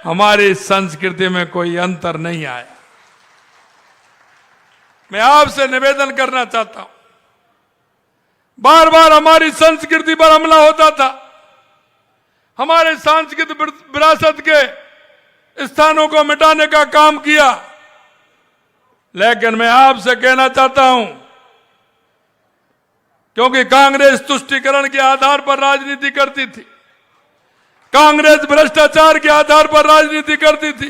हमारी संस्कृति में कोई अंतर नहीं आया। मैं आपसे निवेदन करना चाहता हूं, बार बार हमारी संस्कृति पर हमला होता था, हमारे सांस्कृतिक विरासत के स्थानों को मिटाने का काम किया, लेकिन मैं आपसे कहना चाहता हूं, क्योंकि कांग्रेस तुष्टीकरण के आधार पर राजनीति करती थी, कांग्रेस भ्रष्टाचार के आधार पर राजनीति करती थी,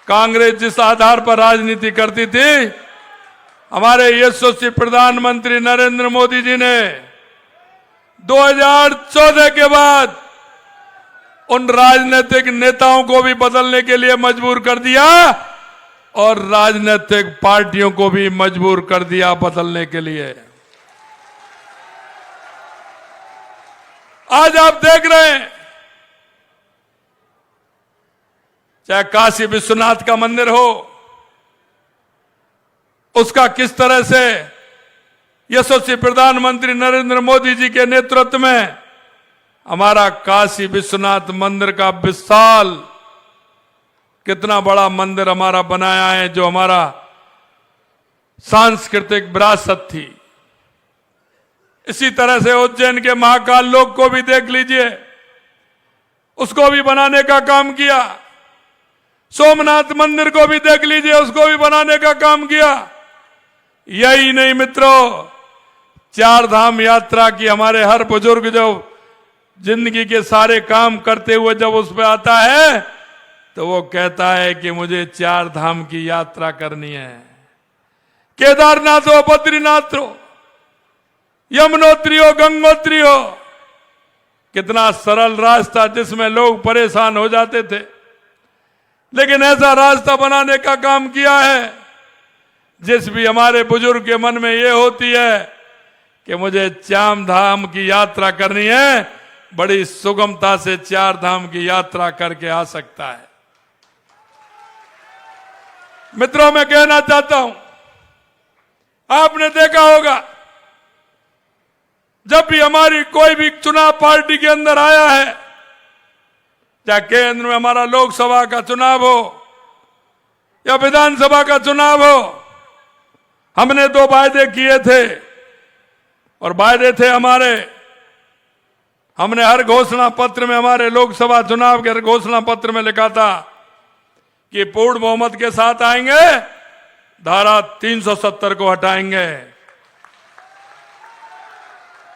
कांग्रेस जिस आधार पर राजनीति करती थी, हमारे यशस्वी प्रधानमंत्री नरेंद्र मोदी जी ने 2014 के बाद उन राजनीतिक नेताओं को भी बदलने के लिए मजबूर कर दिया और राजनीतिक पार्टियों को भी मजबूर कर दिया बदलने के लिए। आज आप देख रहे हैं, चाहे काशी विश्वनाथ का मंदिर हो, उसका किस तरह से यशस्वी प्रधानमंत्री नरेंद्र मोदी जी के नेतृत्व में हमारा काशी विश्वनाथ मंदिर का विशाल, कितना बड़ा मंदिर हमारा बनाया है, जो हमारा सांस्कृतिक विरासत थी। इसी तरह से उज्जैन के महाकाल लोक को भी देख लीजिए, उसको भी बनाने का काम किया। सोमनाथ मंदिर को भी देख लीजिए, उसको भी बनाने का काम किया। यही नहीं मित्रों, चार धाम यात्रा की हमारे हर बुजुर्ग जो जिंदगी के सारे काम करते हुए जब उस पर आता है तो वो कहता है कि मुझे चार धाम की यात्रा करनी है। केदारनाथ हो, बद्रीनाथ हो, यमुनोत्री हो, गंगोत्री हो, कितना सरल रास्ता जिसमें लोग परेशान हो जाते थे, लेकिन ऐसा रास्ता बनाने का काम किया है जिस भी हमारे बुजुर्ग के मन में ये होती है कि मुझे चार धाम की यात्रा करनी है, बड़ी सुगमता से चार धाम की यात्रा करके आ सकता है। मित्रों, मैं कहना चाहता हूं, आपने देखा होगा जब भी हमारी कोई भी चुनाव पार्टी के अंदर आया है, चाहे केंद्र में हमारा लोकसभा का चुनाव हो या विधानसभा का चुनाव हो, हमने दो वायदे किए थे और वायदे थे हमारे, हमने हर घोषणा पत्र में, हमारे लोकसभा चुनाव के घोषणा पत्र में लिखा था कि पूर्ण बहुमत के साथ आएंगे, धारा 370 को हटाएंगे,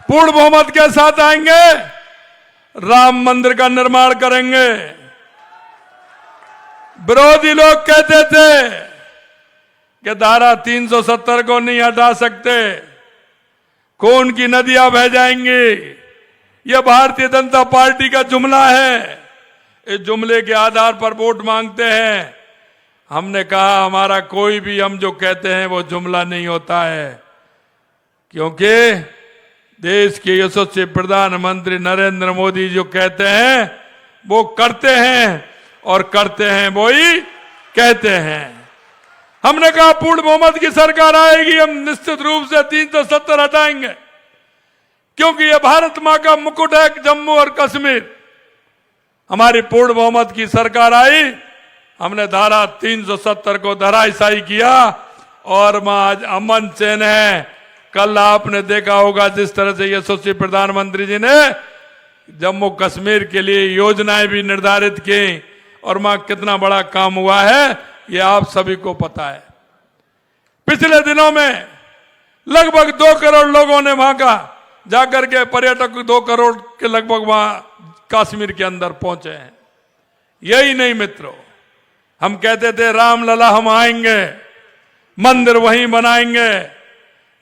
पूर्ण बहुमत के साथ आएंगे, राम मंदिर का निर्माण करेंगे। विरोधी लोग कहते थे कि धारा 370 को नहीं हटा सकते, खून की नदियां बह जाएंगी। यह भारतीय जनता पार्टी का जुमला है, इस जुमले के आधार पर वोट मांगते हैं। हमने कहा हमारा कोई भी हम जो कहते हैं वो जुमला नहीं होता है, क्योंकि देश के यशस्वी प्रधानमंत्री नरेंद्र मोदी जो कहते हैं वो करते हैं और करते हैं वो ही कहते हैं। हमने कहा पूर्ण बहुमत की सरकार आएगी, हम निश्चित रूप से 370 हटाएंगे, क्योंकि ये भारत मां का मुकुट है। जम्मू और कश्मीर, हमारी पूर्ण बहुमत की सरकार आई, हमने धारा 370 को धराशायी किया और मां आज अमन चैन है। कल आपने देखा होगा जिस तरह से यशस्वी प्रधानमंत्री जी ने जम्मू कश्मीर के लिए योजनाएं भी निर्धारित की और मां कितना बड़ा काम हुआ है, ये आप सभी को पता है। पिछले दिनों में लगभग 2 करोड़ लोगों ने वहां का जाकर के, पर्यटक 2 करोड़ के लगभग वहां कश्मीर के अंदर पहुंचे हैं। यही नहीं मित्रों, हम कहते थे रामलला हम आएंगे, मंदिर वहीं बनाएंगे,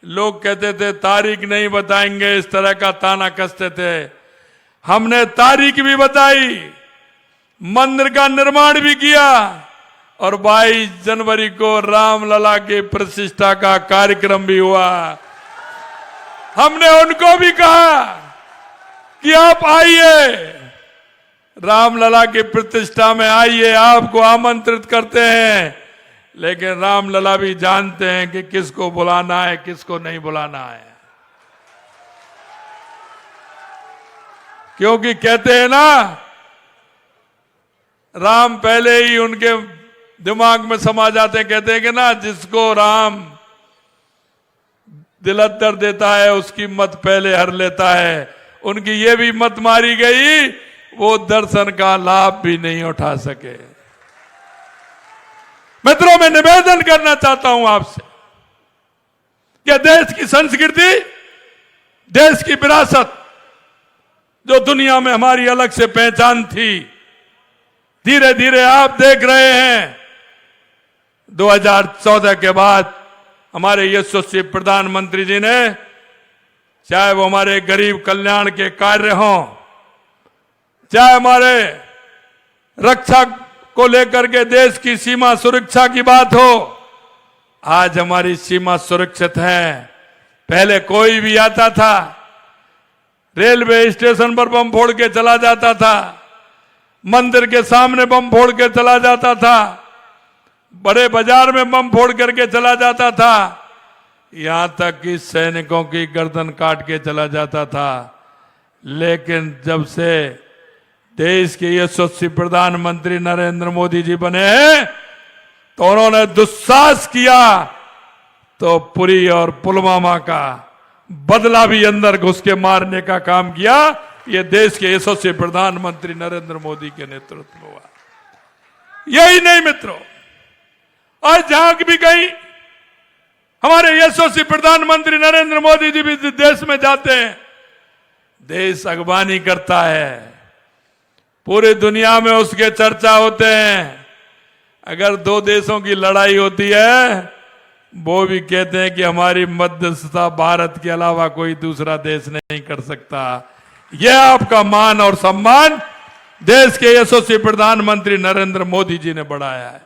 लोग कहते थे तारीख नहीं बताएंगे, इस तरह का ताना कसते थे। हमने तारीख भी बताई, मंदिर का निर्माण भी किया और 22 जनवरी को रामलला की प्रतिष्ठा का कार्यक्रम भी हुआ। हमने उनको भी कहा कि आप आइए, रामलला की प्रतिष्ठा में आइए, आपको आमंत्रित करते हैं, लेकिन रामलला भी जानते हैं कि किसको बुलाना है, किसको नहीं बुलाना है। क्योंकि कहते हैं ना, राम पहले ही उनके दिमाग में समा जाते हैं। कहते हैं कि ना, जिसको राम दिलद्दर देता है उसकी मत पहले हर लेता है। उनकी ये भी मत मारी गई, वो दर्शन का लाभ भी नहीं उठा सके। मित्रों, मैं निवेदन करना चाहता हूं आपसे कि देश की संस्कृति, देश की विरासत, जो दुनिया में हमारी अलग से पहचान थी, धीरे धीरे आप देख रहे हैं 2014 के बाद हमारे यशस्वी प्रधानमंत्री जी ने, चाहे वो हमारे गरीब कल्याण के कार्य हों, चाहे हमारे रक्षा को लेकर के देश की सीमा सुरक्षा की बात हो, आज हमारी सीमा सुरक्षित है। पहले कोई भी आता था, रेलवे स्टेशन पर बम फोड़ के चला जाता था, मंदिर के सामने बम फोड़ के चला जाता था, बड़े बाजार में बम फोड़ करके चला जाता था, यहां तक कि सैनिकों की गर्दन काट के चला जाता था। लेकिन जब से देश के यशस्वी प्रधानमंत्री नरेंद्र मोदी जी बने हैं, तो उन्होंने दुस्साहस किया तो पुरी और पुलवामा का बदला भी अंदर घुस के मारने का काम किया। ये देश के यशस्वी प्रधानमंत्री नरेंद्र मोदी के नेतृत्व में हुआ। यही नहीं मित्रों, आज जहां भी कहीं हमारे यशस्वी प्रधानमंत्री नरेंद्र मोदी जी भी देश में जाते हैं, देश अगवानी करता है, पूरी दुनिया में उसके चर्चा होते हैं। अगर दो देशों की लड़ाई होती है, वो भी कहते हैं कि हमारी मध्यस्थता भारत के अलावा कोई दूसरा देश नहीं कर सकता। यह आपका मान और सम्मान देश के यशस्वी प्रधानमंत्री नरेंद्र मोदी जी ने बढ़ाया है।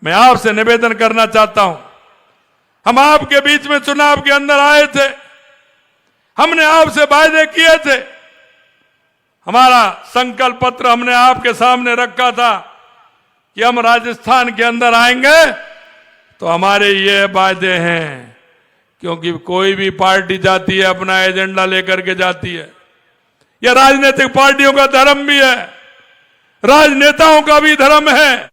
मैं आपसे निवेदन करना चाहता हूं, हम आपके बीच में चुनाव के अंदर आए थे, हमने आपसे वायदे किए थे, हमारा संकल्प पत्र हमने आपके सामने रखा था कि हम राजस्थान के अंदर आएंगे तो हमारे ये वायदे हैं। क्योंकि कोई भी पार्टी जाती है, अपना एजेंडा लेकर के जाती है। यह राजनीतिक पार्टियों का धर्म भी है, राजनेताओं का भी धर्म है।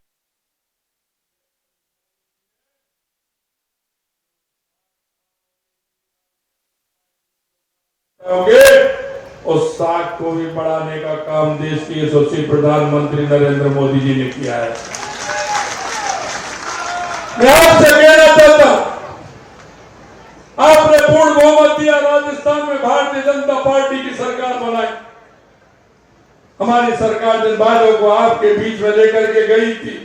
उस साख को भी बढ़ाने का काम देश के यशस्वी प्रधानमंत्री नरेंद्र मोदी जी ने किया है। मैं आपसे कहना चाहता हूं, आपने पूर्ण बहुमत दिया, राजस्थान में भारतीय जनता पार्टी की सरकार बनाई। हमारी सरकार जिन बातों को आपके बीच में लेकर के गई थी,